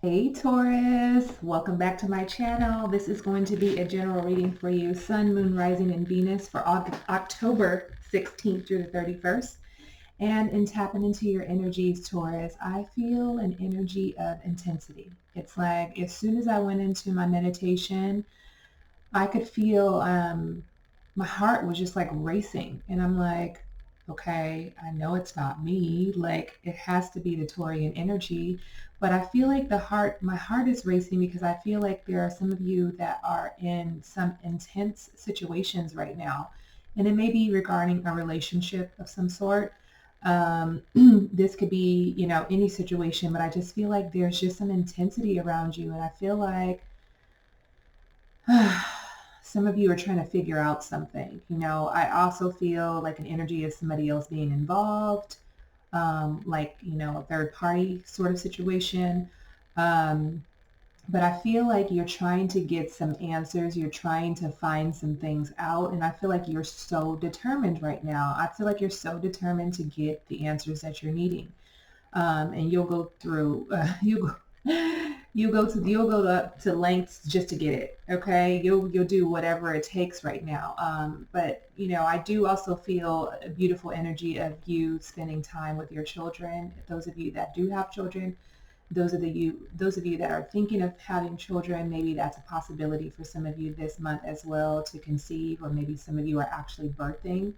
Hey Taurus, welcome back to my channel. This is going to be a general reading for you, Sun, Moon, Rising, and Venus for October 16th through the 31st. And in tapping into your energies, Taurus, I feel an energy of intensity. It's like as soon as I went into my meditation, I could feel my heart was just like racing. And I'm like, okay, I know it's not me. Like it has to be the Taurian energy. But I feel like my heart is racing because I feel like there are some of you that are in some intense situations right now. And it may be regarding a relationship of some sort. This could be, any situation, but I just feel like there's just some intensity around you. And I feel like some of you are trying to figure out something. I also feel like an energy of somebody else being involved, like, a third party sort of situation. Um, but I feel like you're trying to get some answers. You're trying to find some things out. And I feel like you're so determined right now. I feel like you're so determined to get the answers that you're needing. And you'll go through you'll go to lengths just to get it. Okay, you'll do whatever it takes right now. But I do also feel a beautiful energy of you spending time with your children. Those of you that do have children, those of you that are thinking of having children, maybe that's a possibility for some of you this month as well to conceive, or maybe some of you are actually birthing.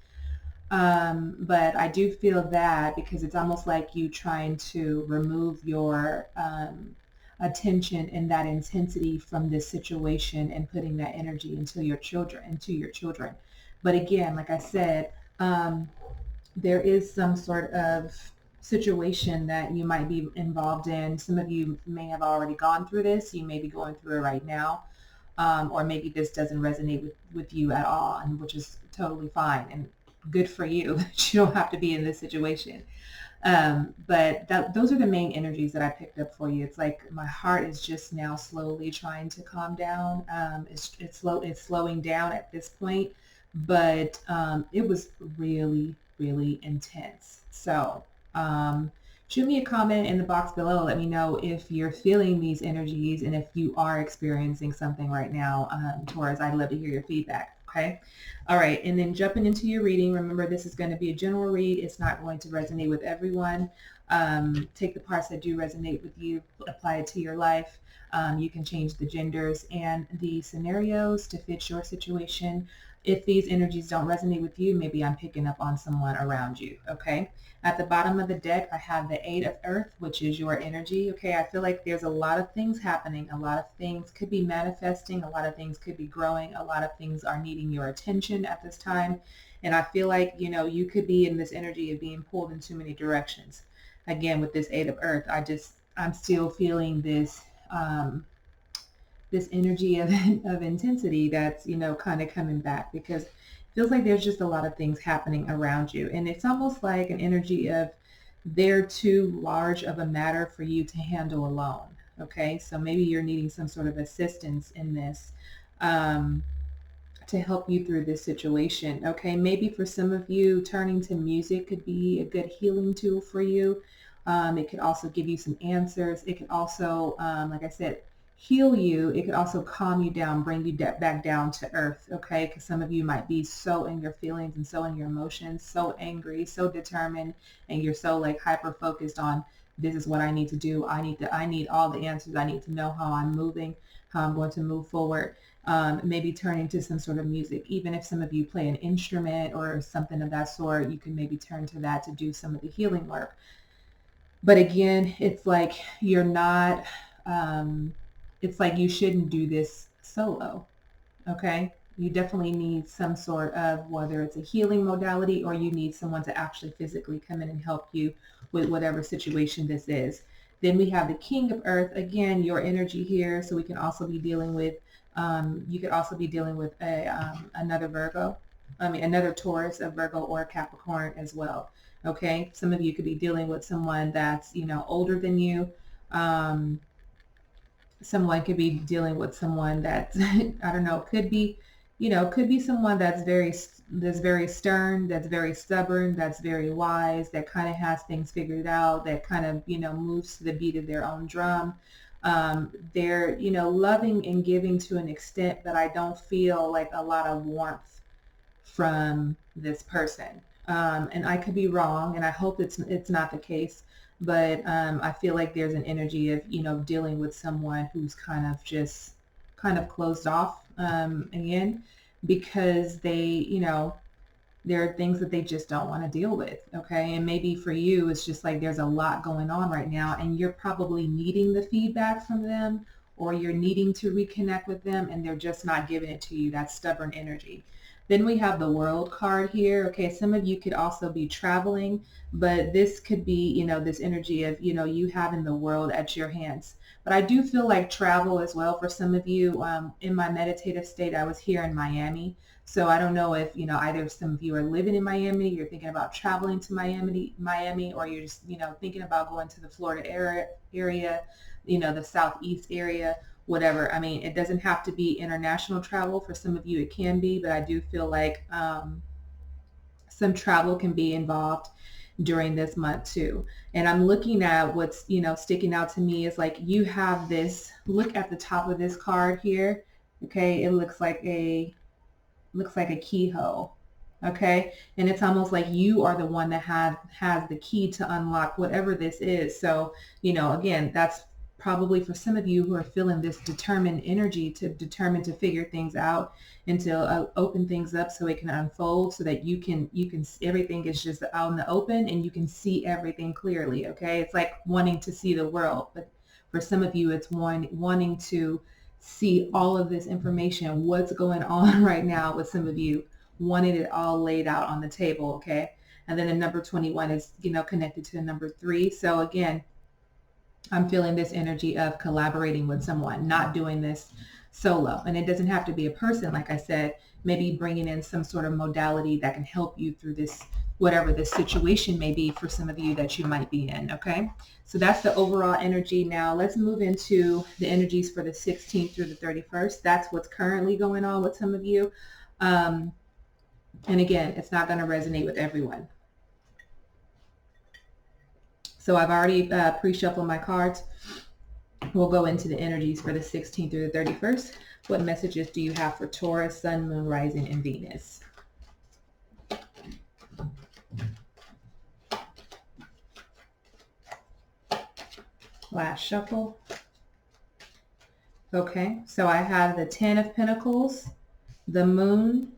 But I do feel that because it's almost like you trying to remove your attention and that intensity from this situation and putting that energy into your children. But again, like I said, there is some sort of situation that you might be involved in. Some of you may have already gone through this. You may be going through it right now. Or maybe this doesn't resonate with you at all, and which is totally fine and good for you. You don't have to be in this situation. But those are the main energies that I picked up for you. It's like my heart is just now slowly trying to calm down. It's slowing down at this point, but it was really, really intense. So shoot me a comment in the box below. Let me know if you're feeling these energies and if you are experiencing something right now, Taurus. I'd love to hear your feedback. Okay. All right. And then jumping into your reading, remember this is going to be a general read. It's not going to resonate with everyone. Take the parts that do resonate with you, apply it to your life. You can change the genders and the scenarios to fit your situation. If these energies don't resonate with you, maybe I'm picking up on someone around you. Okay. At the bottom of the deck, I have the Eight of Earth, which is your energy. Okay, I feel like there's a lot of things happening. A lot of things could be manifesting. A lot of things could be growing. A lot of things are needing your attention at this time. And I feel like, you could be in this energy of being pulled in too many directions. Again, with this Eight of Earth, I'm still feeling this energy of intensity that's kind of coming back because it feels like there's just a lot of things happening around you, and it's almost like an energy of they're too large of a matter for you to handle alone. Okay, so maybe you're needing some sort of assistance in this, um, to help you through this situation. Okay, maybe for some of you, turning to music could be a good healing tool for you. It could also give you some answers. It could also, like I said, heal you. It could also calm you down, bring you back down to earth. Okay, because some of you might be so in your feelings and so in your emotions, so angry, so determined, and you're so like hyper focused on this is what I need to do. I need all the answers. I need to know how I'm moving, how I'm going to move forward. Maybe turning to some sort of music. Even if some of you play an instrument or something of that sort, you can maybe turn to that to do some of the healing work. But again, it's like you're not, it's like you shouldn't do this solo. Okay. You definitely need some sort of, whether it's a healing modality or you need someone to actually physically come in and help you with whatever situation this is. Then we have the King of Earth. Again, your energy here. So we can also be dealing with, you could also be dealing with another Virgo. Another Taurus, a Virgo, or a Capricorn as well. Okay. Some of you could be dealing with someone that's, older than you. Um, Someone could be dealing with someone that's I don't know, could be someone that's very stern, that's very stubborn, that's very wise, that kind of has things figured out, that kind of moves to the beat of their own drum. They're, loving and giving to an extent, but I don't feel like a lot of warmth from this person. And I could be wrong, and I hope it's not the case. But I feel like there's an energy of dealing with someone who's kind of closed off again, because there are things that they just don't want to deal with. Okay, and maybe for you it's just like there's a lot going on right now, and you're probably needing the feedback from them, or you're needing to reconnect with them, and they're just not giving it to you. That stubborn energy. Then we have the World card here. Okay, some of you could also be traveling, but this could be, this energy of, you having the world at your hands. But I do feel like travel as well for some of you. In my meditative state, I was here in Miami. So I don't know if, either some of you are living in Miami, you're thinking about traveling to Miami, or you're just, thinking about going to the Florida area, the Southeast area, whatever. I mean, it doesn't have to be international travel. For some of you, it can be, but I do feel like some travel can be involved during this month too. And I'm looking at what's, sticking out to me is like you have this, look at the top of this card here. Okay, it looks like a keyhole. Okay, and it's almost like you are the one that has the key to unlock whatever this is. So, again, that's probably for some of you who are feeling this determined energy to determine to figure things out and to open things up so it can unfold, so that you can everything is just out in the open and you can see everything clearly. Okay, it's like wanting to see the world, but for some of you it's wanting to see all of this information, what's going on right now with some of you, wanted it all laid out on the table. Okay, and then the number 21 is connected to the number 3. So again, I'm feeling this energy of collaborating with someone, not doing this solo. And it doesn't have to be a person, like I said, maybe bringing in some sort of modality that can help you through this, whatever this situation may be for some of you that you might be in. Okay, so that's the overall energy. Now let's move into the energies for the 16th through the 31st. That's what's currently going on with some of you. And again, it's not going to resonate with everyone. So I've already pre-shuffled my cards. We'll go into the energies for the 16th through the 31st. What messages do you have for Taurus, Sun, Moon, Rising, and Venus? Last shuffle. Okay, so I have the 10 of Pentacles, the Moon,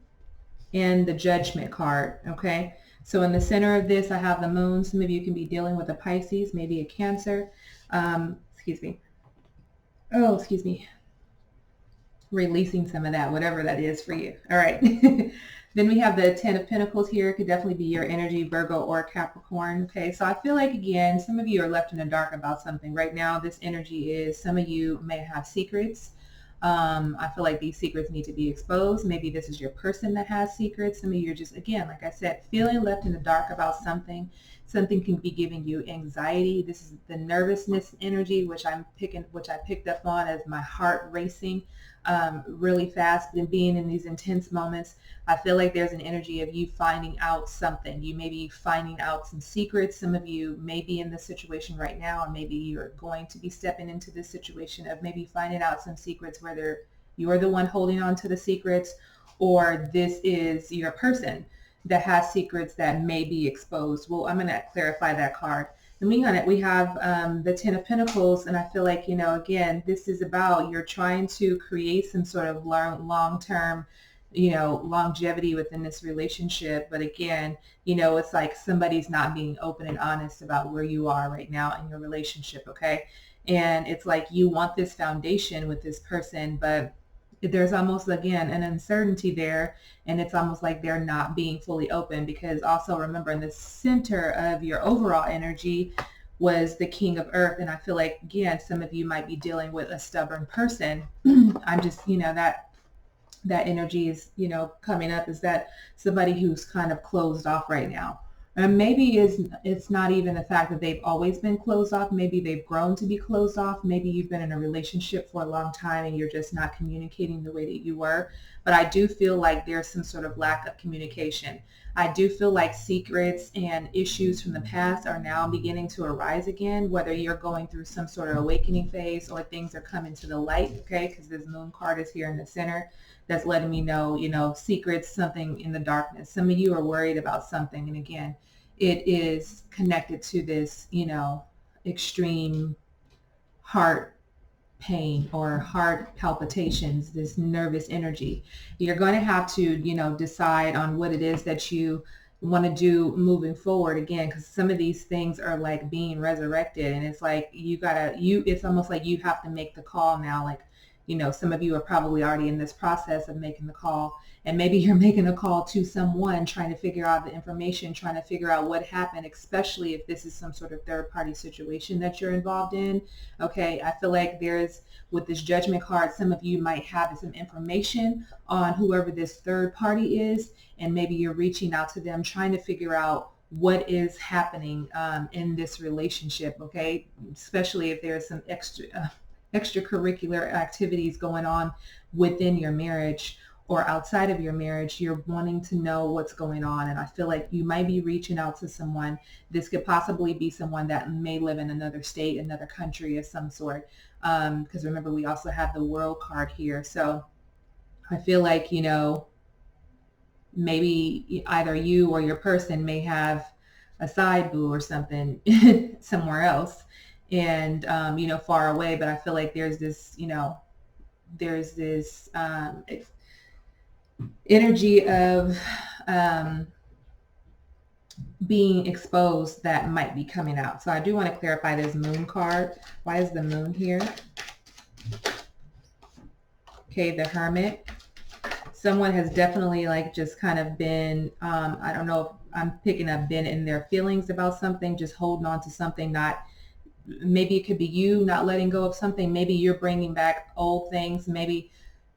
and the Judgment card. Okay, so in the center of this, I have the Moon. Some of you can be dealing with a Pisces, maybe a Cancer. Excuse me. Oh, excuse me. Releasing some of that, whatever that is for you. All right. Then we have the 10 of Pentacles here. It could definitely be your energy, Virgo or Capricorn. Okay, so I feel like, again, some of you are left in the dark about something. Right now, this energy is some of you may have secrets. I feel like these secrets need to be exposed. Maybe this is your person that has secrets. Some of you are just, again, like I said, feeling left in the dark about something. Something can be giving you anxiety. This is the nervousness energy, which I picked up on as my heart racing really fast and being in these intense moments. I feel like there's an energy of you finding out something. You may be finding out some secrets. Some of you may be in this situation right now, or maybe you're going to be stepping into this situation of maybe finding out some secrets, whether you're the one holding on to the secrets or this is your person that has secrets that may be exposed. Well, I'm going to clarify that card. And we have the 10 of Pentacles, and I feel like, again, this is about you're trying to create some sort of long-term, longevity within this relationship. But again, it's like somebody's not being open and honest about where you are right now in your relationship, okay? And it's like you want this foundation with this person, but there's almost, again, an uncertainty there, and it's almost like they're not being fully open, because also remember, in the center of your overall energy was the King of Earth, and I feel like, again, some of you might be dealing with a stubborn person. I'm just, that energy is, coming up, is that somebody who's kind of closed off right now. And maybe it's not even the fact that they've always been closed off. Maybe they've grown to be closed off. Maybe you've been in a relationship for a long time and you're just not communicating the way that you were. But I do feel like there's some sort of lack of communication. I do feel like secrets and issues from the past are now beginning to arise again, whether you're going through some sort of awakening phase or things are coming to the light, okay? Because this moon card is here in the center. That's letting me know, secrets, something in the darkness. Some of you are worried about something. And again, it is connected to this, extreme heart pain or heart palpitations, this nervous energy. You're going to have to, decide on what it is that you want to do moving forward again, because some of these things are like being resurrected, and it's like it's almost like you have to make the call now. Like, some of you are probably already in this process of making the call, and maybe you're making a call to someone, trying to figure out the information, trying to figure out what happened, especially if this is some sort of third party situation that you're involved in. Okay, I feel like with this judgment card, some of you might have some information on whoever this third party is, and maybe you're reaching out to them, trying to figure out what is happening in this relationship, okay? Especially if there's some extracurricular activities going on within your marriage or outside of your marriage. You're wanting to know what's going on, and I feel like you might be reaching out to someone. This could possibly be someone that may live in another state, another country of some sort, because remember, we also have the World card here. So I feel like, maybe either you or your person may have a side boo or something somewhere else, and far away. But I feel like there's this energy of being exposed that might be coming out. So I do want to clarify this moon card. Why is the moon here? Okay, the Hermit. Someone has definitely just kind of been, I don't know if I'm picking up, been in their feelings about something, just holding on to something. Maybe it could be you not letting go of something. Maybe you're bringing back old things. Maybe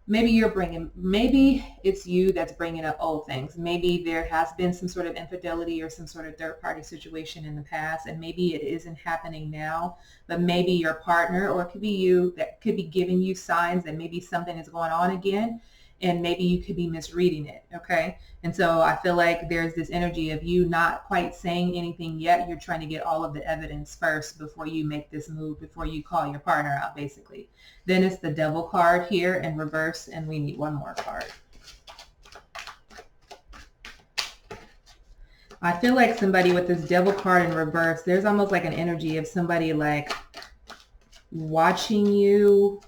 it's you that's bringing up old things. Maybe there has been some sort of infidelity or some sort of third party situation in the past, and maybe it isn't happening now, but maybe your partner, or it could be you, that could be giving you signs that maybe something is going on again, and maybe you could be misreading it, okay? And so I feel like there's this energy of you not quite saying anything yet. You're trying to get all of the evidence first before you make this move, before you call your partner out, basically. Then it's the Devil card here in reverse, and we need one more card. I feel like somebody with this Devil card in reverse, there's almost like an energy of somebody like watching you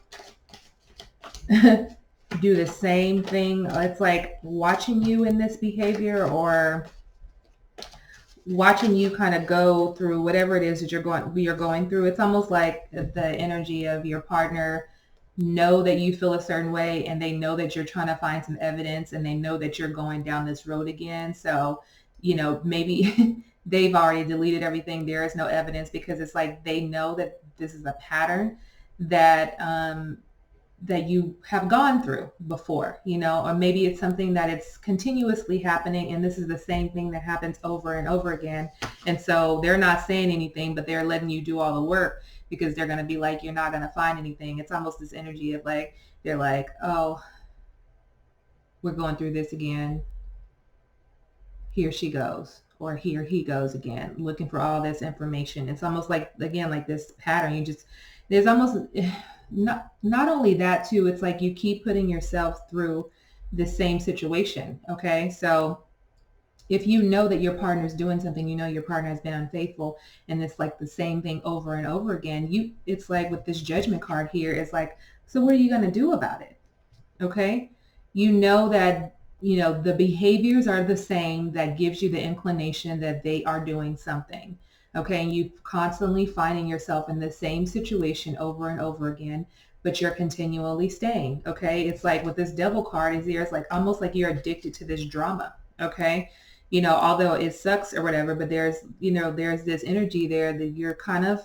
do the same thing. It's like watching you in this behavior, or watching you kind of go through whatever it is that you're going through. It's almost like the energy of your partner know that you feel a certain way, and they know that you're trying to find some evidence, and they know that you're going down this road again. So, maybe they've already deleted everything. There is no evidence, because it's like they know that this is a pattern that that you have gone through before, or maybe it's something that it's continuously happening, and this is the same thing that happens over and over again. And so they're not saying anything, but they're letting you do all the work, because they're going to be like, you're not going to find anything. It's almost this energy of like, they're like, oh, we're going through this again. Here she goes, or here he goes again, looking for all this information. It's almost like, again, like this pattern. There's almost, not only that too, it's like you keep putting yourself through the same situation, okay? So if you know that your partner's doing something, your partner has been unfaithful, and it's like the same thing over and over again, it's like with this Judgment card here, it's like, so what are you going to do about it? Okay? That the behaviors are the same, that gives you the inclination that they are doing something. Okay, and you constantly finding yourself in the same situation over and over again, but you're continually staying. Okay, it's like with this Devil card is there, it's like almost like you're addicted to this drama. Okay, although it sucks or whatever, but there's this energy there that you're kind of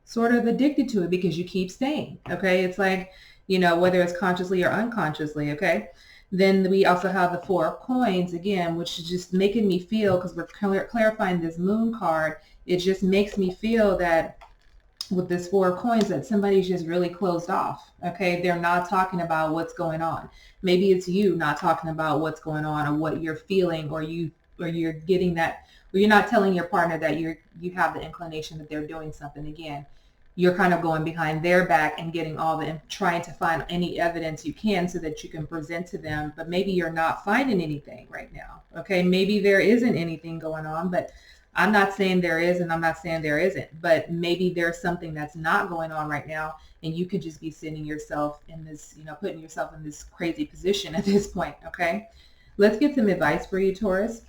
sort of addicted to it, because you keep staying. Okay, it's like, whether it's consciously or unconsciously. Okay. Then we also have the Four of Coins again, which is just making me feel, because we're clarifying this Moon card, it just makes me feel that with this Four of Coins, that somebody's just really closed off. Okay, they're not talking about what's going on. Maybe it's you not talking about what's going on, or what you're feeling, or you're getting that, or you're not telling your partner that you have the inclination that they're doing something. Again, you're kind of going behind their back and getting trying to find any evidence you can so that you can present to them, but maybe you're not finding anything right now. Okay, maybe there isn't anything going on, but I'm not saying there is and I'm not saying there isn't, but maybe there's something that's not going on right now, and you could just be sending yourself in this, putting yourself in this crazy position at this point. Okay, let's get some advice for you, Taurus.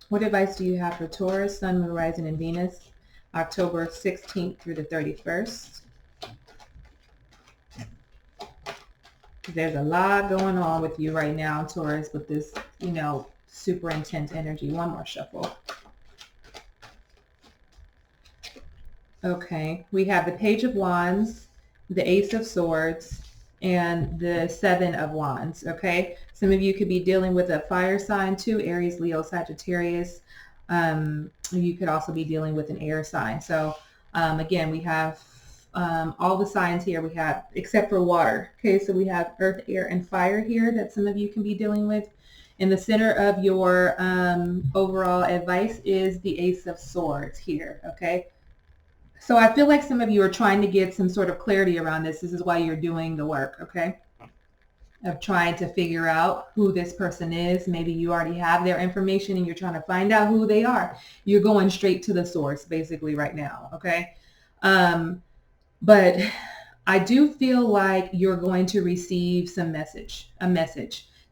What advice do you have for Taurus, Sun, Moon, Rising, and Venus, October 16th through the 31st? There's a lot going on with you right now, Taurus, with this, super intense energy. One more shuffle. Okay, we have the Page of Wands, the Ace of Swords, and the Seven of Wands. Okay, some of you could be dealing with a fire sign too, Aries, Leo, Sagittarius. You could also be dealing with an air sign. So again, we have all the signs here we have, except for water. Okay, so we have earth, air, and fire here that some of you can be dealing with. In the center of your overall advice is the Ace of Swords here. Okay, so I feel like some of you are trying to get some sort of clarity around this. This is why you're doing the work, okay, of trying to figure out who this person is. Maybe you already have their information and you're trying to find out who they are. You're going straight to the source basically right now, okay? But I do feel like you're going to receive a message.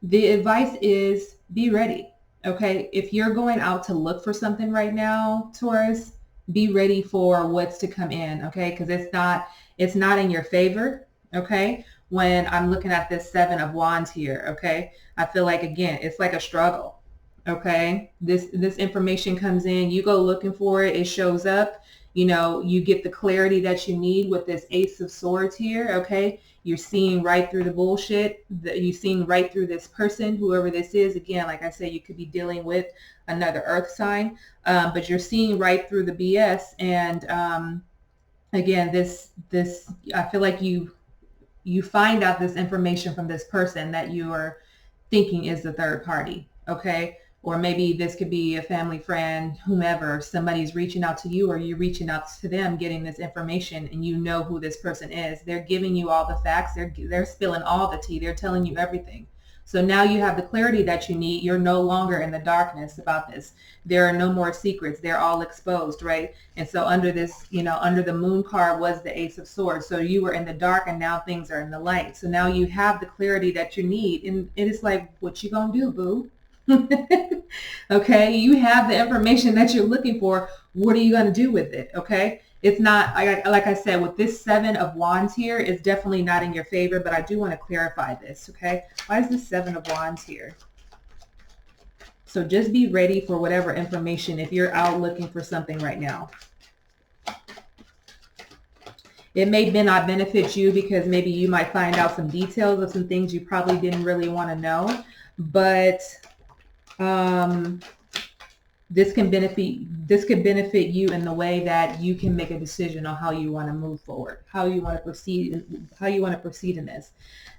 The advice is be ready, okay? If you're going out to look for something right now, Taurus, be ready for what's to come in, okay? Because it's not in your favor, okay? When I'm looking at this Seven of Wands here, okay? I feel like, again, it's like a struggle, okay? This information comes in, you go looking for it, it shows up, you get the clarity that you need with this Ace of Swords here, okay? You're seeing right through the bullshit. You're seeing right through this person, whoever this is. Again, like I said, you could be dealing with another earth sign, but you're seeing right through the BS. And again, this I feel like you find out this information from this person that you are thinking is the third party, okay? Or maybe this could be a family friend, whomever. Somebody's reaching out to you or you're reaching out to them, getting this information, and you know who this person is. They're giving you all the facts. They're spilling all the tea. They're telling you everything. So now you have the clarity that you need. You're no longer in the darkness about this. There are no more secrets. They're all exposed, right? And so under this, under the Moon card was the Ace of Swords. So you were in the dark and now things are in the light. So now you have the clarity that you need. And it's like, what you gonna do, boo? Okay, you have the information that you're looking for. What are you going to do with it? Okay, it's not, like I said, with this Seven of Wands here, it's definitely not in your favor, but I do want to clarify this. Okay, why is this Seven of Wands here? So just be ready for whatever information if you're out looking for something right now. It may not benefit you because maybe you might find out some details of some things you probably didn't really want to know, but this could benefit you in the way that you can make a decision on how you want to move forward, how you want to proceed in this.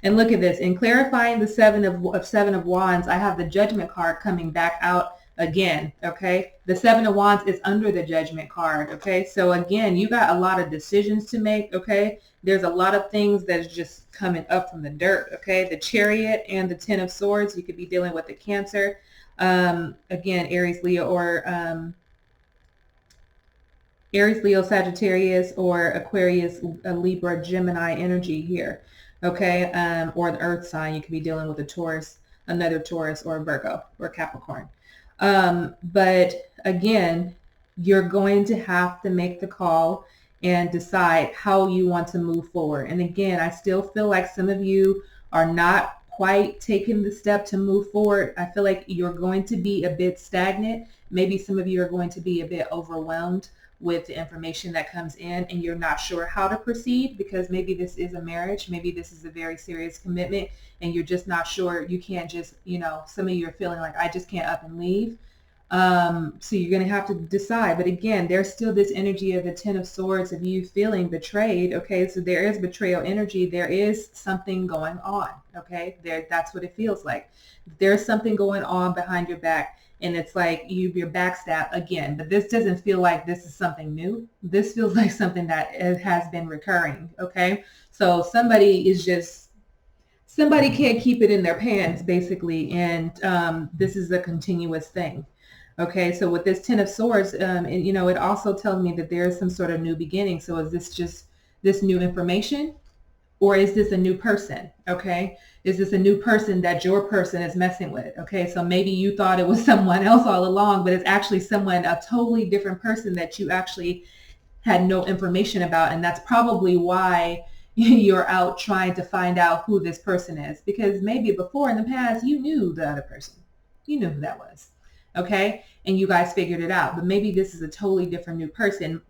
And look at this. In clarifying the Seven of Wands, I have the Judgment card coming back out again. Okay, the Seven of Wands is under the Judgment card. Okay, so again, you got a lot of decisions to make. Okay, there's a lot of things that's just coming up from the dirt. Okay, the Chariot and the Ten of Swords, you could be dealing with the Cancer. Again, Aries, Leo, or Aries, Leo, Sagittarius, or Aquarius, Libra, Gemini energy here. Okay, or the Earth sign, you could be dealing with a Taurus, another Taurus, or a Virgo, or Capricorn. But again, you're going to have to make the call and decide how you want to move forward. And again, I still feel like some of you are not quite taking the step to move forward. I feel like you're going to be a bit stagnant. Maybe some of you are going to be a bit overwhelmed with the information that comes in and you're not sure how to proceed because maybe this is a marriage, maybe this is a very serious commitment and you're just not sure. You can't just, some of you are feeling like I just can't up and leave. So you're going to have to decide. But again, there's still this energy of the Ten of Swords of you feeling betrayed. Okay, so there is betrayal energy. There is something going on. Okay, that's what it feels like. There's something going on behind your back and it's like you're backstabbed again. But this doesn't feel like this is something new. This feels like something that has been recurring. Okay, so somebody can't keep it in their pants, basically, and this is a continuous thing. Okay, so with this Ten of Swords, it also tells me that there is some sort of new beginning. So is this just this new information, or is this a new person? Okay, is this a new person that your person is messing with? Okay, so maybe you thought it was someone else all along, but it's actually a totally different person that you actually had no information about, and that's probably why you're out trying to find out who this person is, because maybe before in the past you knew the other person, you knew who that was, okay, and you guys figured it out. But maybe this is a totally different new person,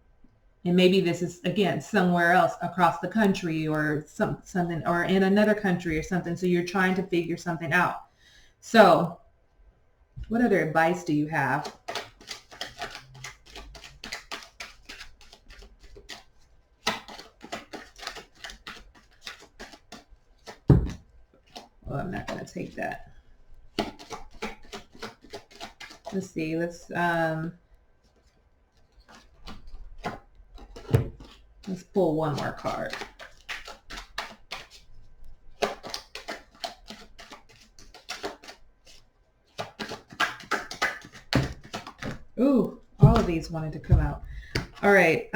and maybe this is again somewhere else across the country, or something, or in another country or something. So you're trying to figure something out. So what other advice do you have? Well, I'm not going to take that. Let's see. Let's pull one more card. Ooh, all of these wanted to come out. All right.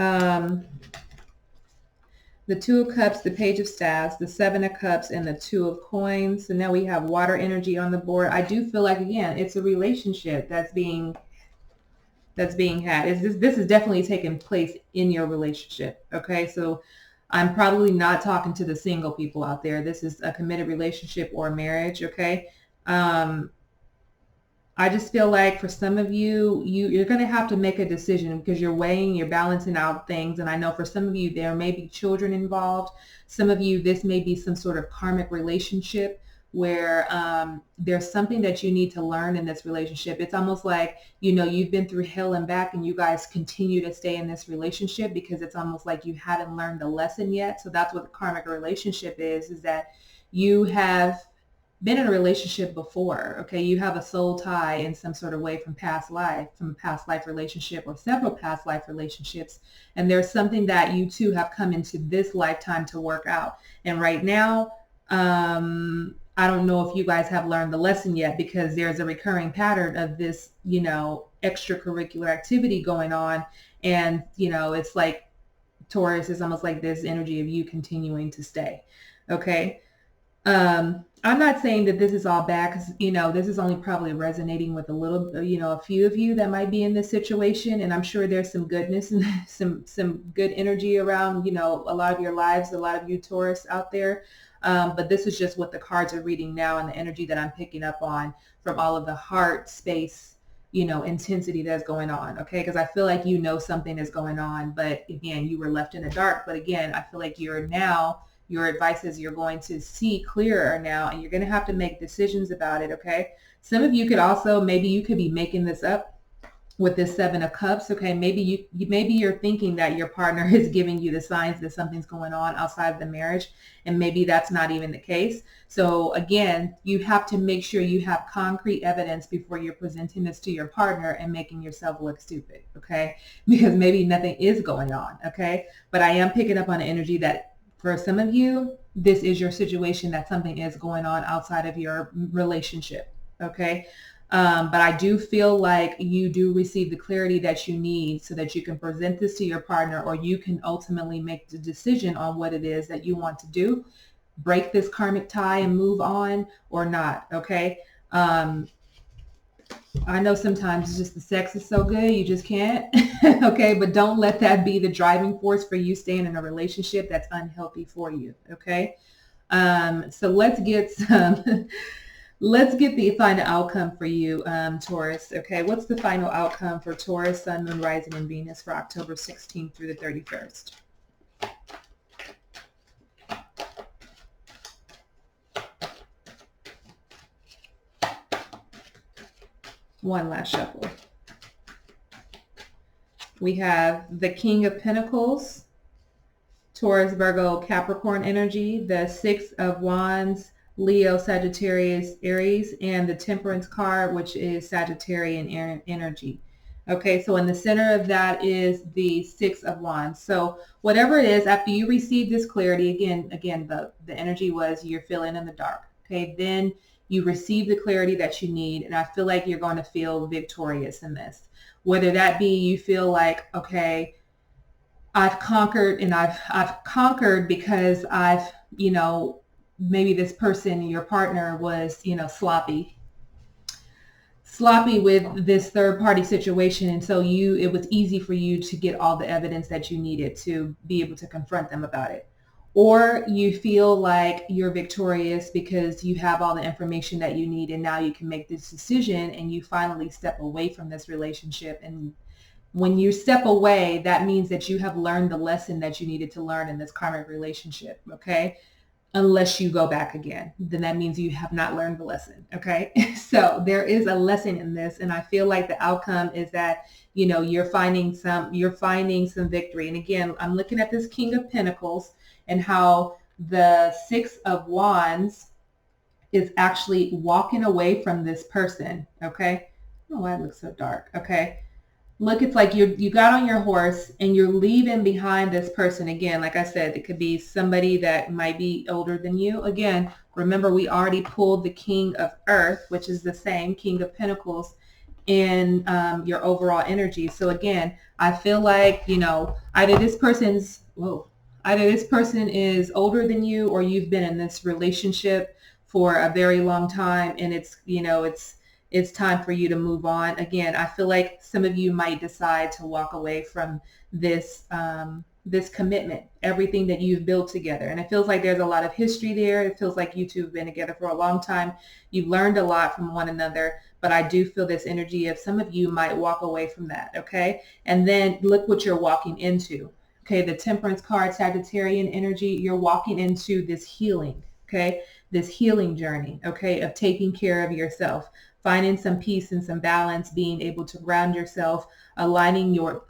The Two of Cups, the Page of Staves, the Seven of Cups, and the Two of Coins. So now we have water energy on the board. I do feel like, again, it's a relationship that's being had. This is definitely taking place in your relationship. Okay, so I'm probably not talking to the single people out there. This is a committed relationship or marriage. Okay. I just feel like for some of you, you're going to have to make a decision, because you're balancing out things. And I know for some of you, there may be children involved. Some of you, this may be some sort of karmic relationship where there's something that you need to learn in this relationship. It's almost like, you've been through hell and back, and you guys continue to stay in this relationship because it's almost like you haven't learned the lesson yet. So that's what the karmic relationship is that you have been in a relationship before. Okay, you have a soul tie in some sort of way from a past life relationship, or several past life relationships, and there's something that you two have come into this lifetime to work out. And right now, I don't know if you guys have learned the lesson yet, because there's a recurring pattern of this, extracurricular activity going on, and it's like Taurus is almost like this energy of you continuing to stay. Okay. I'm not saying that this is all bad, because, this is only probably resonating with a few of you that might be in this situation. And I'm sure there's some goodness and some good energy around, a lot of your lives, a lot of you Taurus out there. But this is just what the cards are reading now, and the energy that I'm picking up on from all of the heart space, intensity that's going on. Okay. Because I feel like, something is going on, but again, you were left in the dark. But again, I feel like your advice is you're going to see clearer now, and you're going to have to make decisions about it. Okay. Some of you could also, maybe you could be making this up with this Seven of Cups. Okay. Maybe you're thinking that your partner is giving you the signs that something's going on outside of the marriage, and maybe that's not even the case. So again, you have to make sure you have concrete evidence before you're presenting this to your partner and making yourself look stupid. Okay. Because maybe nothing is going on. Okay. But I am picking up on the energy that for some of you, this is your situation, that something is going on outside of your relationship. Okay. But I do feel like you do receive the clarity that you need so that you can present this to your partner, or you can ultimately make the decision on what it is that you want to do, break this karmic tie and move on, or not. Okay. I know sometimes just the sex is so good, you just can't. Okay, but don't let that be the driving force for you staying in a relationship that's unhealthy for you. Okay, so let's get the final outcome for you, Taurus. Okay, what's the final outcome for Taurus, Sun, Moon, Rising, and Venus for October 16th through the 31st? One last shuffle. We have the King of Pentacles, Taurus, Virgo, Capricorn energy, the Six of Wands, Leo, Sagittarius, Aries, and the Temperance card, which is Sagittarian energy. Okay, so in the center of that is the Six of Wands. So whatever it is, after you receive this clarity, again, the energy was you're feeling in the dark. Okay, then you receive the clarity that you need, and I feel like you're going to feel victorious in this. Whether that be you feel like, okay, I've conquered, and I've conquered because I've, maybe this person, your partner, was, sloppy with this third party situation, and so it was easy for you to get all the evidence that you needed to be able to confront them about it. Or you feel like you're victorious because you have all the information that you need, and now you can make this decision, and you finally step away from this relationship. And when you step away, that means that you have learned the lesson that you needed to learn in this karmic relationship. Okay, unless you go back again, then that means you have not learned the lesson. Okay, so there is a lesson in this, and I feel like the outcome is that you're finding some victory. And again, I'm looking at this King of Pentacles and how the Six of Wands is actually walking away from this person. Okay, I don't know why it looks so dark. Okay, look, it's like you got on your horse and you're leaving behind this person. Again, like I said, it could be somebody that might be older than you. Again, remember, we already pulled the King of Earth, which is the same King of Pentacles, in your overall energy. So again, I feel like, either this person is older than you, or you've been in this relationship for a very long time, and it's time for you to move on. Again, I feel like some of you might decide to walk away from this this commitment, everything that you've built together. And it feels like there's a lot of history there. It feels like you two have been together for a long time. You've learned a lot from one another, but I do feel this energy of some of you might walk away from that. Okay. And then look what you're walking into. Okay. The Temperance card, Sagittarian energy, you're walking into this healing. Okay. This healing journey. Okay. Of taking care of yourself, finding some peace and some balance, being able to ground yourself, aligning your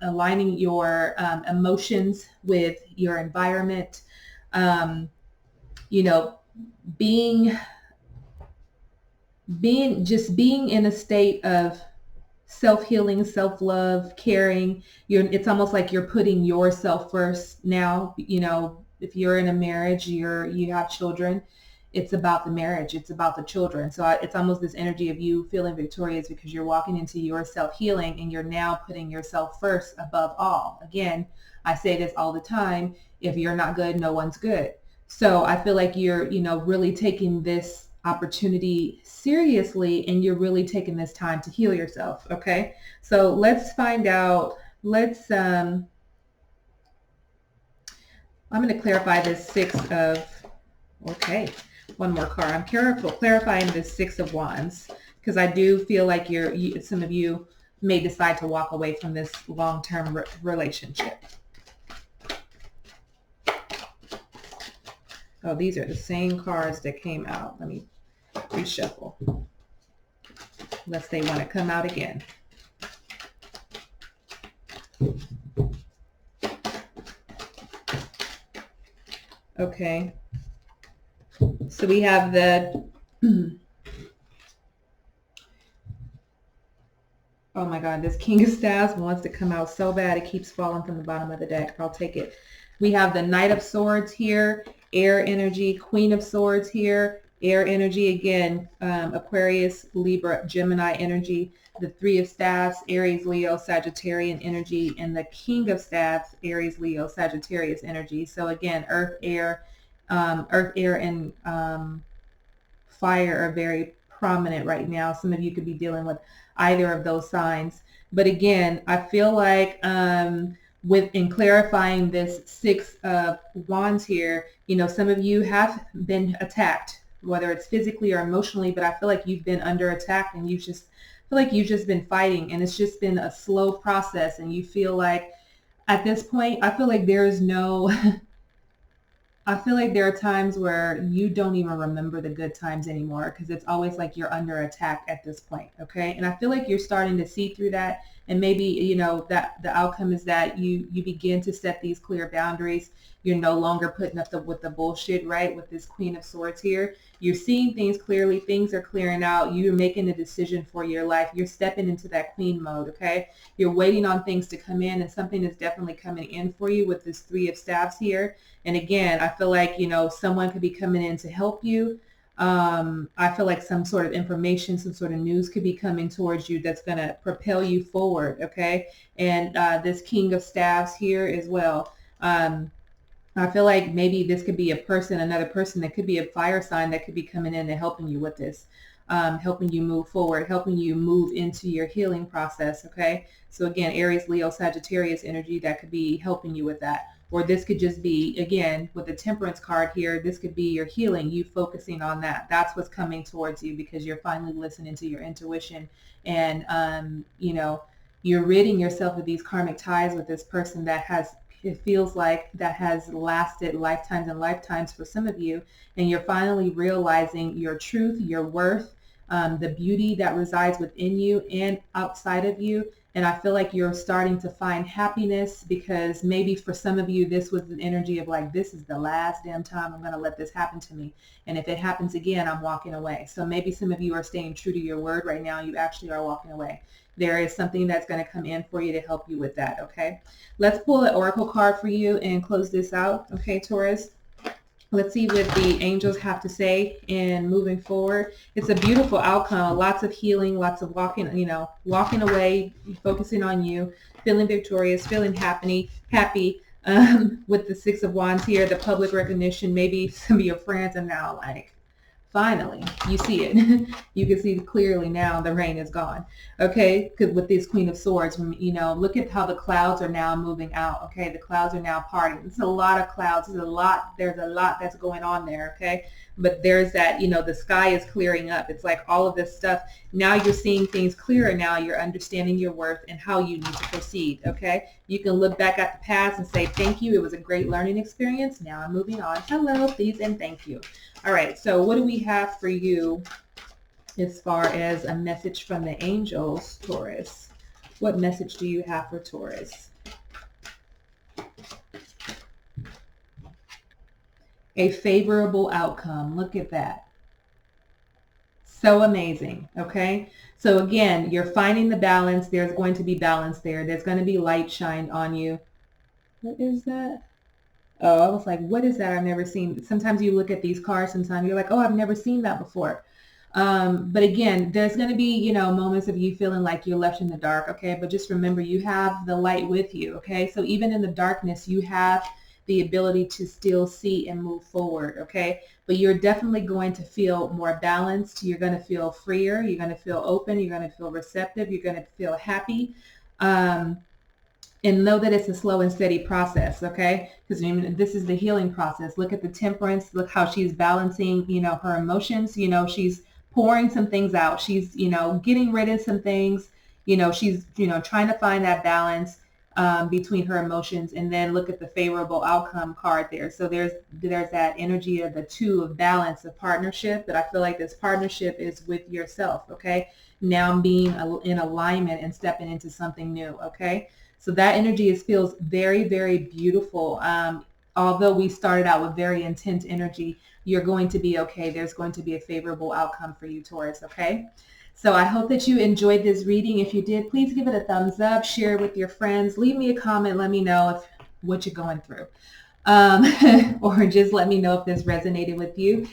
emotions with your environment, being in a state of self-healing, self-love, caring. It's almost like you're putting yourself first now. If you're in a marriage, you have children, it's about the marriage, it's about the children. So it's almost this energy of you feeling victorious because you're walking into your self-healing, and you're now putting yourself first above all. Again, I say this all the time: if you're not good, no one's good. So I feel like you're, really taking this opportunity seriously, and you're really taking this time to heal yourself. Okay, so let's find out. I'm going to clarify this one more card. I'm clarifying this Six of Wands because I do feel like some of you may decide to walk away from this long-term relationship. Oh, these are the same cards that came out. Let me reshuffle, unless they want to come out again. Okay. So we have the, oh my God, this King of Staves wants to come out so bad. It keeps falling from the bottom of the deck. I'll take it. We have the Knight of Swords here, air energy, Queen of Swords here, air energy again, Aquarius, Libra, Gemini energy, the Three of Staffs, Aries, Leo, Sagittarian energy, and the King of Staffs, Aries, Leo, Sagittarius energy. So again, earth, air, and fire are very prominent right now. Some of you could be dealing with either of those signs. But again, I feel like in clarifying this Six of Wands here, some of you have been attacked, whether it's physically or emotionally, but I feel like you've been under attack, and you've just been fighting, and it's just been a slow process. And you feel like at this point, I feel like there is no I feel like there are times where you don't even remember the good times anymore because it's always like you're under attack at this point, okay? And I feel like you're starting to see through that, and maybe that the outcome is that you begin to set these clear boundaries. You're no longer putting up with the bullshit, right? With this Queen of Swords here, you're seeing things clearly. Things are clearing out. You're making a decision for your life. You're stepping into that queen mode, okay? You're waiting on things to come in, and something is definitely coming in for you with this Three of Staves here. And again, I feel like, someone could be coming in to help you. I feel like some sort of information, some sort of news could be coming towards you that's going to propel you forward, okay? And this King of Staves here as well. I feel like maybe this could be another person that could be a fire sign that could be coming in and helping you with this, helping you move forward, helping you move into your healing process, okay? So again, Aries, Leo, Sagittarius energy that could be helping you with that. Or this could just be, again, with the Temperance card here, this could be your healing, you focusing on that. That's what's coming towards you because you're finally listening to your intuition and, you're ridding yourself of these karmic ties with this person that it feels like that has lasted lifetimes and lifetimes for some of you, and you're finally realizing your truth, your worth, the beauty that resides within you and outside of you. And I feel like you're starting to find happiness because maybe for some of you, this was an energy of like, this is the last damn time I'm going to let this happen to me. And if it happens again, I'm walking away. So maybe some of you are staying true to your word right now. You actually are walking away. There is something that's going to come in for you to help you with that, okay? Let's pull an oracle card for you and close this out, okay, Taurus? Let's see what the angels have to say in moving forward. It's a beautiful outcome, lots of healing, lots of walking away, focusing on you, feeling victorious, feeling happy, with the Six of Wands here, the public recognition. Maybe some of your friends are now like, finally, you see it. You can see clearly now the rain is gone. Okay, because with this Queen of Swords, look at how the clouds are now moving out. Okay, the clouds are now parting. It's a lot of clouds. There's a lot that's going on there. Okay, but there's that, the sky is clearing up. It's like all of this stuff. Now you're seeing things clearer. Now you're understanding your worth and how you need to proceed. Okay, you can look back at the past and say, thank you. It was a great learning experience. Now I'm moving on. Hello, please, and thank you. All right, so what do we have for you as far as a message from the angels, Taurus? What message do you have for Taurus? A favorable outcome. Look at that. So amazing, okay? So again, you're finding the balance. There's going to be balance there. There's going to be light shined on you. What is that? Oh, I was like, what is that? I've never seen. Sometimes you look at these cards, sometimes you're like, oh, I've never seen that before. But again, there's going to be, moments of you feeling like you're left in the dark. Okay. But just remember, you have the light with you. Okay. So even in the darkness, you have the ability to still see and move forward. Okay. But you're definitely going to feel more balanced. You're going to feel freer. You're going to feel open. You're going to feel receptive. You're going to feel happy. And know that it's a slow and steady process, okay? Because this is the healing process. Look at the Temperance. Look how she's balancing, her emotions. She's pouring some things out. She's, getting rid of some things. She's, trying to find that balance between her emotions. And then look at the favorable outcome card there. So there's that energy of the two of balance, of partnership. But I feel like this partnership is with yourself, okay? Now being in alignment and stepping into something new, okay? So that energy feels very, very beautiful. Although we started out with very intense energy, you're going to be okay. There's going to be a favorable outcome for you, Taurus, okay? So I hope that you enjoyed this reading. If you did, please give it a thumbs up, share it with your friends, leave me a comment, let me know what you're going through. Or just let me know if this resonated with you.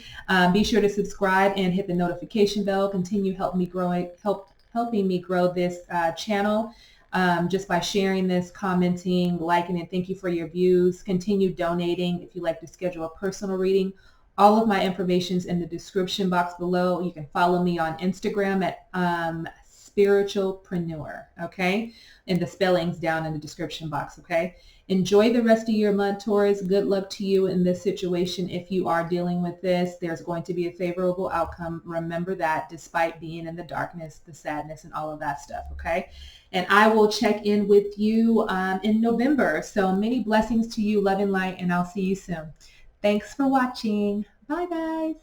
Be sure to subscribe and hit the notification bell. Continue helping me grow this channel. Just by sharing this, commenting, liking it. Thank you for your views. Continue donating if you'd like to schedule a personal reading. All of my information is in the description box below. You can follow me on Instagram at spiritualpreneur, okay? And the spelling's down in the description box, okay? Enjoy the rest of your month, Taurus. Good luck to you in this situation. If you are dealing with this, there's going to be a favorable outcome. Remember that, despite being in the darkness, the sadness, and all of that stuff, okay? And I will check in with you in November. So many blessings to you, love and light, and I'll see you soon. Thanks for watching. Bye, guys.